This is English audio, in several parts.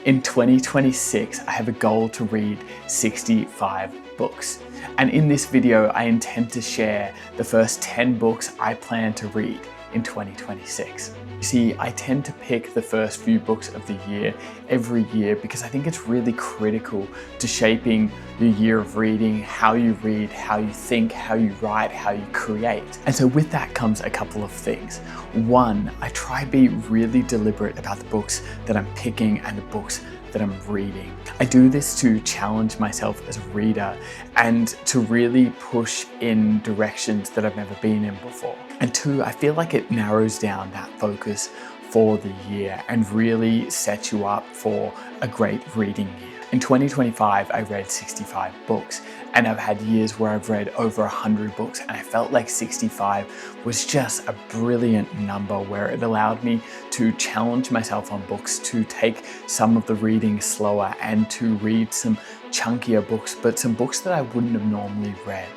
In 2026, I have a goal to read 65 books. And in this video, I intend to share the first 10 books I plan to read in 2026. You see, I tend to pick the first few books of the year every year because I think it's really critical to shaping your year of reading, how you read, how you think, how you write, how you create. And so with that comes a couple of things. One, I try to be really deliberate about the books that I'm picking and the books that I'm reading. I do this to challenge myself as a reader and to really push in directions that I've never been in before. And two, I feel like it narrows down that focus for the year and really sets you up for a great reading year. In 2025, I read 65 books, and I've had years where I've read over 100 books, and I felt like 65 was just a brilliant number where it allowed me to challenge myself on books, to take some of the reading slower and to read some chunkier books, but some books that I wouldn't have normally read.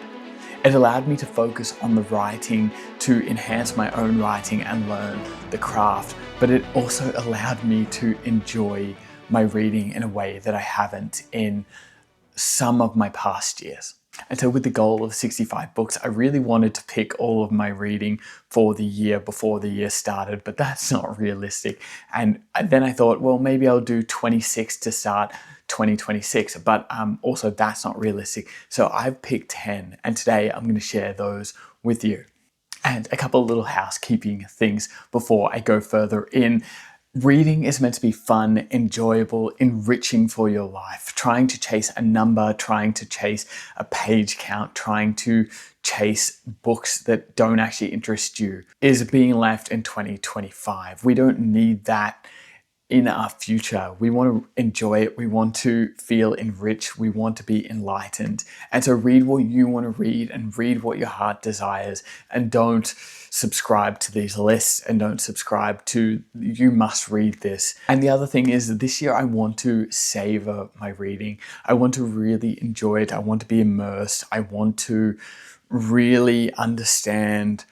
It allowed me to focus on the writing, to enhance my own writing and learn the craft, but it also allowed me to enjoy my reading in a way that I haven't in some of my past years. And so with the goal of 65 books, I really wanted to pick all of my reading for the year before the year started, but that's not realistic. And then I thought, well, maybe I'll do 26 to start 2026, but also that's not realistic. So I've picked 10, and today I'm going to share those with you. And a couple of little housekeeping things before I go further in. Reading is meant to be fun, enjoyable, enriching for your life. Trying to chase a number, trying to chase a page count, trying to chase books that don't actually interest you is being left in 2025. We don't need that in our future. We want to enjoy it. We want to feel enriched. We want to be enlightened. And so read what you want to read and read what your heart desires, and don't subscribe to these lists and don't subscribe to you must read this. And the other thing is that this year I want to savor my reading. I want to really enjoy it. I want to be immersed. I want to really understand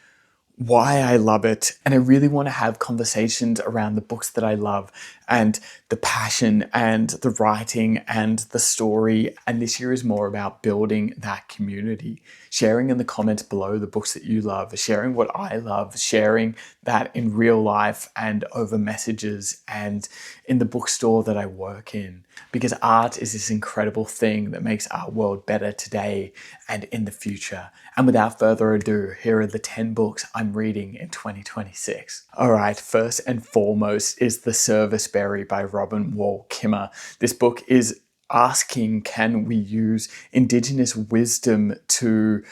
why I love it, and I really want to have conversations around the books that I love and the passion and the writing and the story. And this year is more about building that community, sharing in the comments below the books that you love, sharing what I love, sharing that in real life and over messages and in the bookstore that I work in. Because art is this incredible thing that makes our world better today and in the future. And without further ado, here are the 10 books I'm reading in 2026. All right, first and foremost is The Serviceberry by Robin Wall Kimmerer. This book is asking, can we use Indigenous wisdom to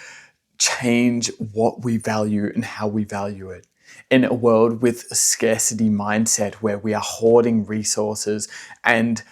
change what we value and how we value it? In a world with a scarcity mindset where we are hoarding resources and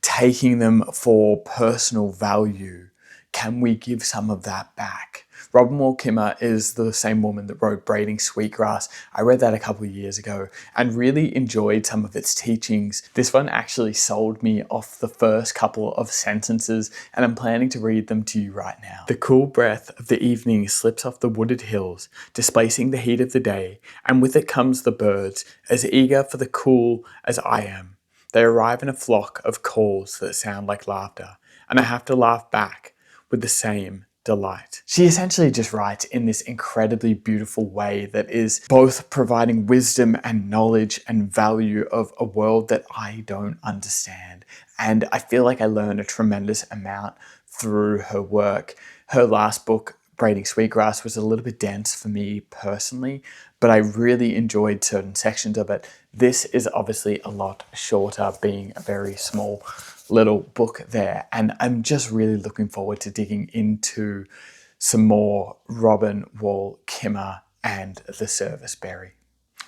taking them for personal value, can we give some of that back? Robin Wall Kimmerer is the same woman that wrote Braiding Sweetgrass. I read that a couple of years ago and really enjoyed some of its teachings. This one actually sold me off the first couple of sentences, and I'm planning to read them to you right now. The cool breath of the evening slips off the wooded hills, displacing the heat of the day, and with it comes the birds, as eager for the cool as I am. They arrive in a flock of calls that sound like laughter, and I have to laugh back with the same delight. She essentially just writes in this incredibly beautiful way that is both providing wisdom and knowledge and value of a world that I don't understand. And I feel like I learned a tremendous amount through her work. Her last book, Braiding Sweetgrass, was a little bit dense for me personally, but I really enjoyed certain sections of it. This is obviously a lot shorter, being a very small little book there, and I'm just really looking forward to digging into some more Robin Wall Kimmerer and The Serviceberry.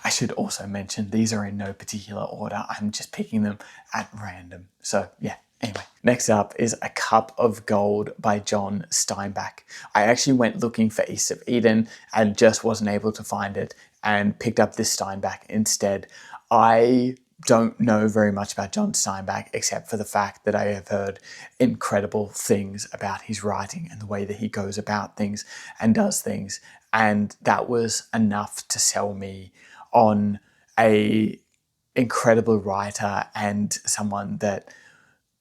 I should also mention these are in no particular order. I'm just picking them at random. So yeah, anyway. Next up is A Cup of Gold by John Steinbeck. I actually went looking for East of Eden and just wasn't able to find it and picked up this Steinbeck instead. I don't know very much about John Steinbeck except for the fact that I have heard incredible things about his writing and the way that he goes about things and does things. And that was enough to sell me on a incredible writer and someone that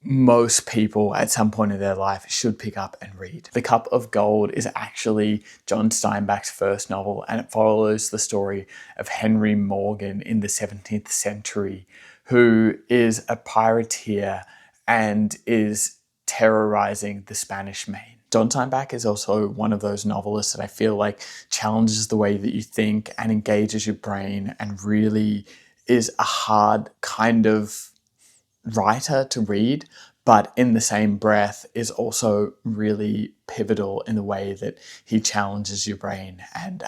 most people at some point in their life should pick up and read. The Cup of Gold is actually John Steinbeck's first novel, and it follows the story of Henry Morgan in the 17th century, who is a pirateer and is terrorizing the Spanish Main. John Steinbeck is also one of those novelists that I feel like challenges the way that you think and engages your brain, and really is a hard kind of writer to read, but in the same breath is also really pivotal in the way that he challenges your brain. And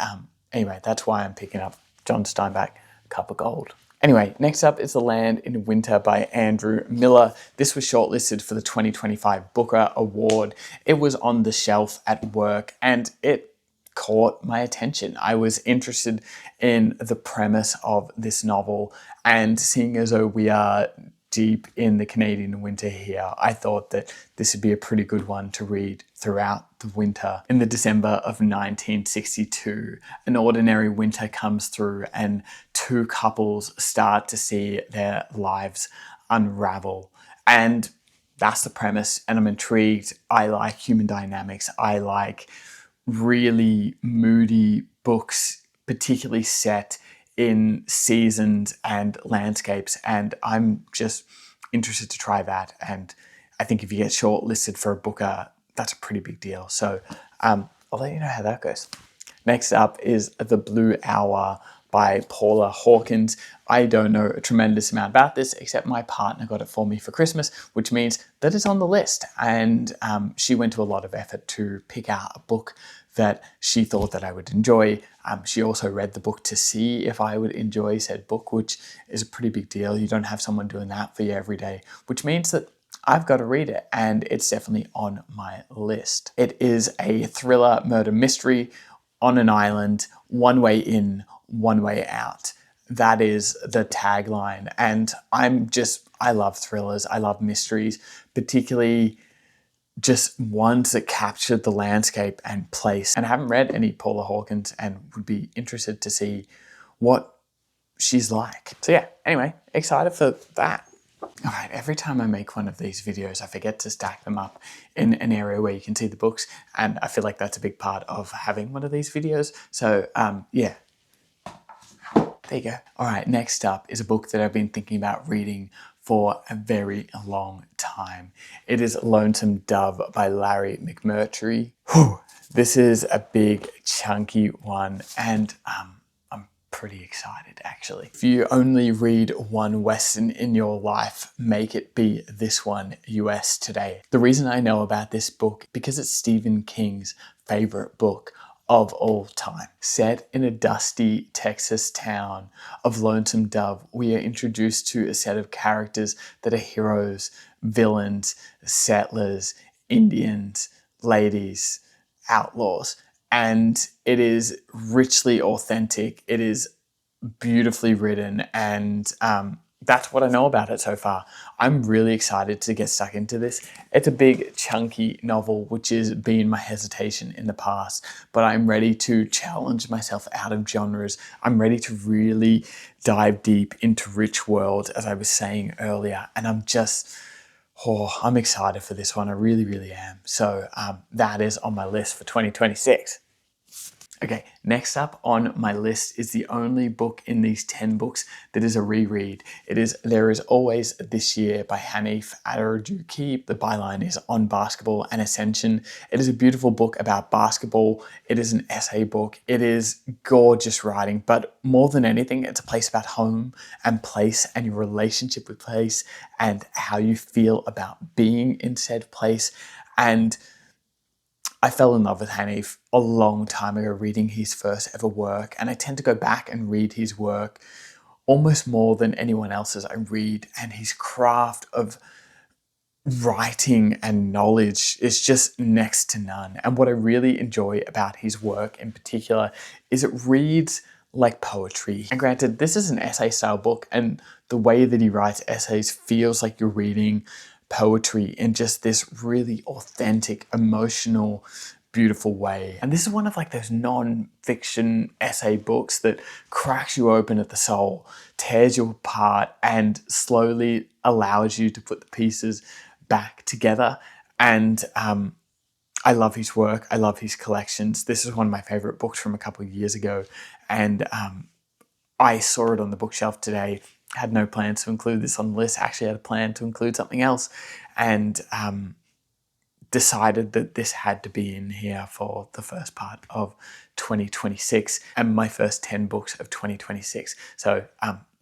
anyway, that's why I'm picking up John Steinbeck, Cup of Gold. Anyway, next up is The Land in Winter by Andrew Miller. This was shortlisted for the 2025 Booker Award. It was on the shelf at work and it caught my attention. I was interested in the premise of this novel, and seeing as though we are deep in the Canadian winter here, I thought that this would be a pretty good one to read throughout the winter. In the December of 1962, an ordinary winter comes through and two couples start to see their lives unravel. And that's the premise, and I'm intrigued. I like human dynamics. I like really moody books, particularly set in seasons and landscapes, and I'm just interested to try that. And I think if you get shortlisted for a Booker, that's a pretty big deal. So I'll let you know how that goes. Next up is The Blue Hour by Paula Hawkins. I don't know a tremendous amount about this, except my partner got it for me for Christmas, which means that it's on the list. And she went to a lot of effort to pick out a book that she thought that I would enjoy. She also read the book to see if I would enjoy said book, which is a pretty big deal. You don't have someone doing that for you every day, which means that I've got to read it, and it's definitely on my list. It is a thriller murder mystery on an island, one way in, one way out. That is the tagline. And I love thrillers. I love mysteries, particularly just ones that captured the landscape and place. And I haven't read any Paula Hawkins and would be interested to see what she's like. So yeah, anyway, excited for that. All right, every time I make one of these videos, I forget to stack them up in an area where you can see the books. And I feel like that's a big part of having one of these videos. So yeah, there you go. All right, next up is a book that I've been thinking about reading for a very long time. It is Lonesome Dove by Larry McMurtry. Whew, this is a big, chunky one, and I'm pretty excited, actually. If you only read one Western in your life, make it be this one, US Today. The reason I know about this book, because it's Stephen King's favorite book of all time. Set in a dusty Texas town of Lonesome Dove, we are introduced to a set of characters that are heroes, villains, settlers, Indians, ladies, outlaws. And it is richly authentic. It is beautifully written, and that's what I know about it so far. I'm really excited to get stuck into this. It's a big, chunky novel, which has been my hesitation in the past, but I'm ready to challenge myself out of genres. I'm ready to really dive deep into rich worlds, as I was saying earlier, and I'm excited for this one. I really, really am. So that is on my list for 2026. Okay, next up on my list is the only book in these 10 books that is a reread. It is There Is Always This Year by Hanif Abdurraqib. The byline is On Basketball and Ascension. It is a beautiful book about basketball. It is an essay book. It is gorgeous writing, but more than anything, it's a place about home and place and your relationship with place and how you feel about being in said place. And I fell in love with Hanif a long time ago reading his first ever work, and I tend to go back and read his work almost more than anyone else's I read, and his craft of writing and knowledge is just next to none. And what I really enjoy about his work in particular is it reads like poetry. And granted, this is an essay style book, and the way that he writes essays feels like you're reading poetry in just this really authentic, emotional, beautiful way. And this is one of like those non-fiction essay books that cracks you open at the soul, tears you apart, and slowly allows you to put the pieces back together. And I love his work. I love his collections. This is one of my favorite books from a couple of years ago. And I saw it on the bookshelf today. Had no plans to include this on the list. Actually had a plan to include something else. And decided that this had to be in here for the first part of 2026 and my first 10 books of 2026. So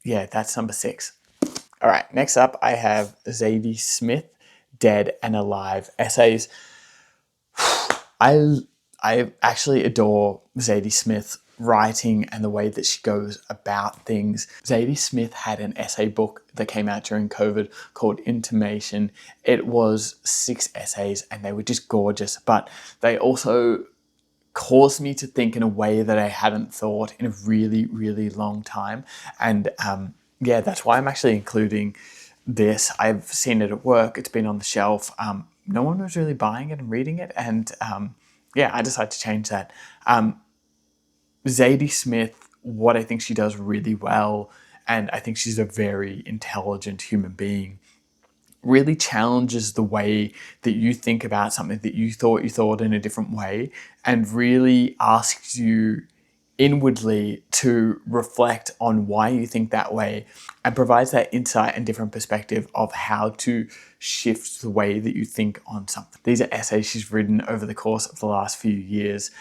yeah, that's number 6. All right, next up I have Zadie Smith, Dead and Alive essays. I actually adore Zadie Smith's writing and the way that she goes about things. Zadie Smith had an essay book that came out during COVID called Intimation. It was 6 essays and they were just gorgeous, but they also caused me to think in a way that I hadn't thought in a really, really long time. And yeah, that's why I'm actually including this. I've seen it at work. It's been on the shelf. No one was really buying it and reading it. And yeah, I decided to change that. Zadie Smith, what I think she does really well, and I think she's a very intelligent human being, really challenges the way that you think about something that you thought in a different way, and really asks you inwardly to reflect on why you think that way, and provides that insight and different perspective of how to shift the way that you think on something. These are essays she's written over the course of the last few years.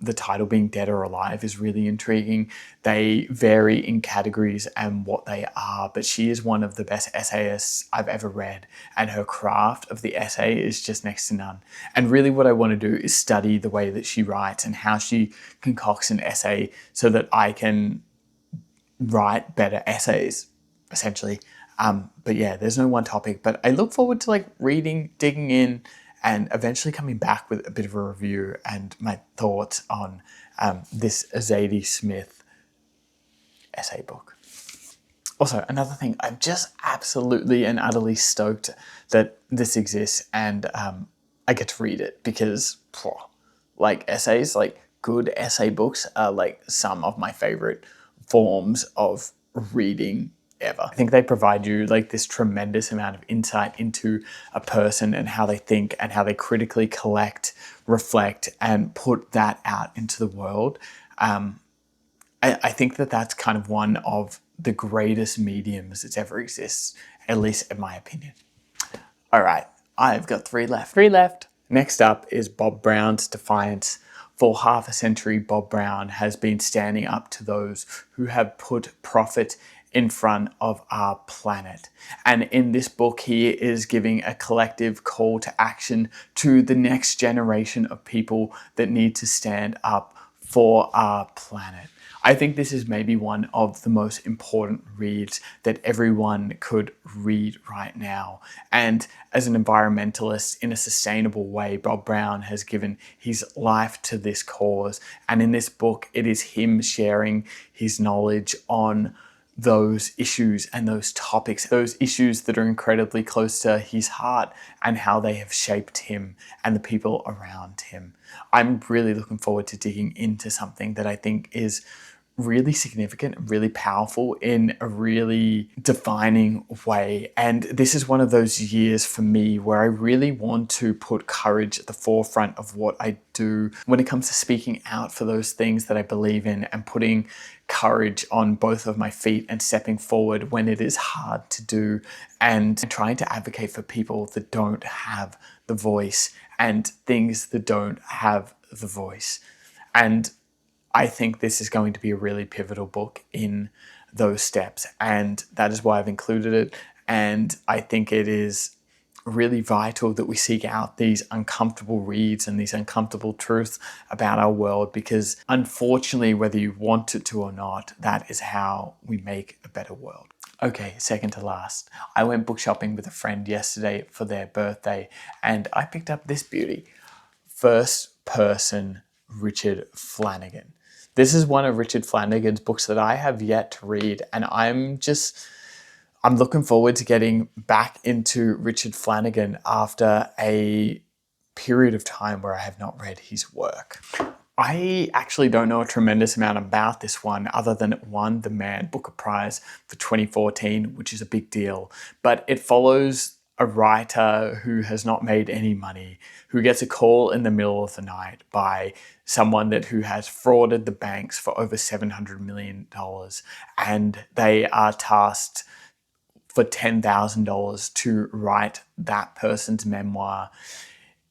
The title being Dead or Alive is really intriguing. They vary in categories and what they are, but she is one of the best essayists I've ever read, and her craft of the essay is just next to none. And really what I want to do is study the way that she writes and how she concocts an essay so that I can write better essays, essentially. But yeah, there's no one topic, but I look forward to like reading, digging in, and eventually coming back with a bit of a review and my thoughts on this Zadie Smith essay book. Also, another thing, I'm just absolutely and utterly stoked that this exists and I get to read it, because like essays, like good essay books are like some of my favorite forms of reading ever. I think they provide you like this tremendous amount of insight into a person and how they think and how they critically collect, reflect, and put that out into the world. I think that that's kind of one of the greatest mediums that's ever exists, at least in my opinion. All right, I've got 3 left. 3 left. Next up is Bob Brown's Defiance. For half a century, Bob Brown has been standing up to those who have put profit in front of our planet. And in this book, he is giving a collective call to action to the next generation of people that need to stand up for our planet. I think this is maybe one of the most important reads that everyone could read right now. And as an environmentalist in a sustainable way, Bob Brown has given his life to this cause. And in this book, it is him sharing his knowledge on those issues and those topics, those issues that are incredibly close to his heart and how they have shaped him and the people around him. I'm really looking forward to digging into something that I think is really significant, really powerful in a really defining way. And this is one of those years for me where I really want to put courage at the forefront of what I do when it comes to speaking out for those things that I believe in, and putting courage on both of my feet and stepping forward when it is hard to do, and trying to advocate for people that don't have the voice and things that don't have the voice. And I think this is going to be a really pivotal book in those steps, and that is why I've included it. And I think it is really vital that we seek out these uncomfortable reads and these uncomfortable truths about our world, because unfortunately, whether you want it to or not, that is how we make a better world. Okay, second to last. I went book shopping with a friend yesterday for their birthday, and I picked up this beauty. First Person Richard Flanagan. This is one of Richard Flanagan's books that I have yet to read, and I'm looking forward to getting back into Richard Flanagan after a period of time where I have not read his work. I actually don't know a tremendous amount about this one other than it won the Man Booker Prize for 2014, which is a big deal. But it follows a writer who has not made any money, who gets a call in the middle of the night by someone who has frauded the banks for over $700 million. And they are tasked for $10,000 to write that person's memoir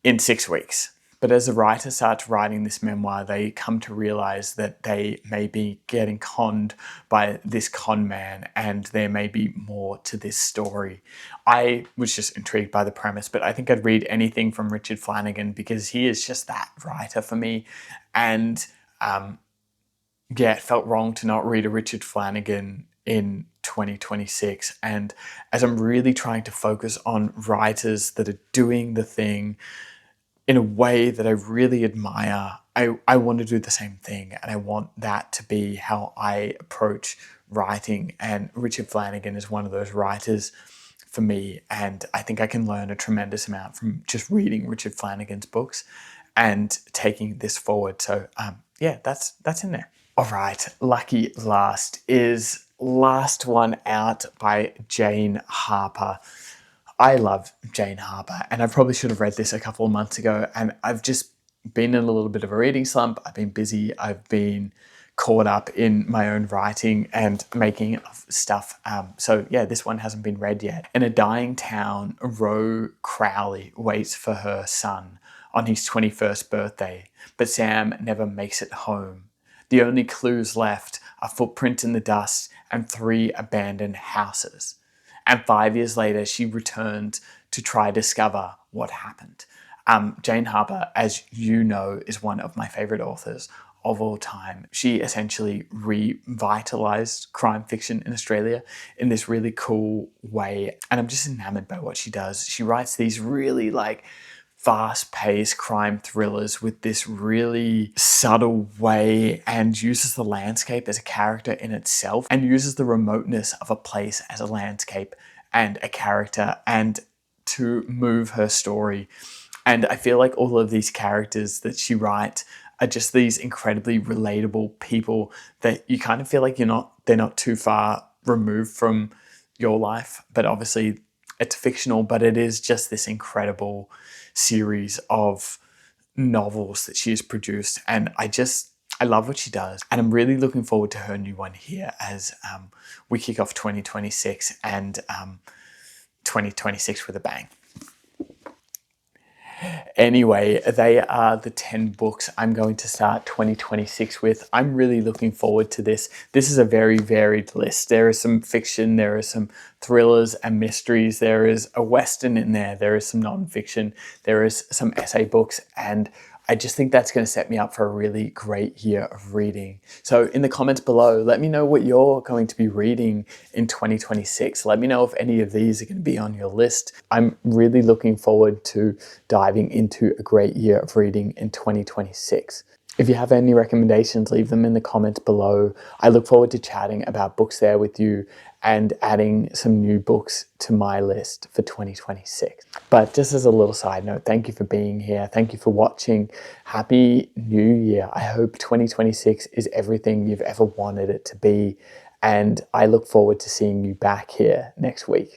in 6 weeks. But as the writer starts writing this memoir, they come to realize that they may be getting conned by this con man, and there may be more to this story. I was just intrigued by the premise, but I think I'd read anything from Richard Flanagan because he is just that writer for me. And it felt wrong to not read a Richard Flanagan in 2026. And as I'm really trying to focus on writers that are doing the thing in a way that I really admire, I want to do the same thing, and I want that to be how I approach writing. And Richard Flanagan is one of those writers for me, and I think I can learn a tremendous amount from just reading Richard Flanagan's books and taking this forward. So yeah, that's in there. All right, lucky last is Last One Out by Jane Harper. I love Jane Harper, and I probably should have read this a couple of months ago, and I've just been in a little bit of a reading slump. I've been busy. I've been caught up in my own writing and making stuff. So yeah, this one hasn't been read yet. In a dying town, Ro Crowley waits for her son on his 21st birthday, but Sam never makes it home. The only clues left are footprints in the dust and 3 abandoned houses. And 5 years later, she returned to try to discover what happened. Jane Harper, as you know, is one of my favorite authors of all time. She essentially revitalized crime fiction in Australia in this really cool way. And I'm just enamored by what she does. She writes these really fast-paced crime thrillers with this really subtle way, and uses the landscape as a character in itself, and uses the remoteness of a place as a landscape and a character, and to move her story. And I feel like all of these characters that she writes are just these incredibly relatable people that you kind of feel like they're not too far removed from your life. But obviously it's fictional, but it is just this incredible series of novels that she has produced. And I love what she does. And I'm really looking forward to her new one here as we kick off 2026 and 2026 with a bang. Anyway, they are the 10 books I'm going to start 2026 with. I'm really looking forward to this. This is a very varied list. There is some fiction, there are some thrillers and mysteries, there is a Western in there, there is some non-fiction, there is some essay books, and I just think that's going to set me up for a really great year of reading. So in the comments below, let me know what you're going to be reading in 2026. Let me know if any of these are going to be on your list. I'm really looking forward to diving into a great year of reading in 2026. If you have any recommendations, leave them in the comments below. I look forward to chatting about books there with you and adding some new books to my list for 2026. But just as a little side note, thank you for being here. Thank you for watching. Happy New Year. I hope 2026 is everything you've ever wanted it to be. And I look forward to seeing you back here next week.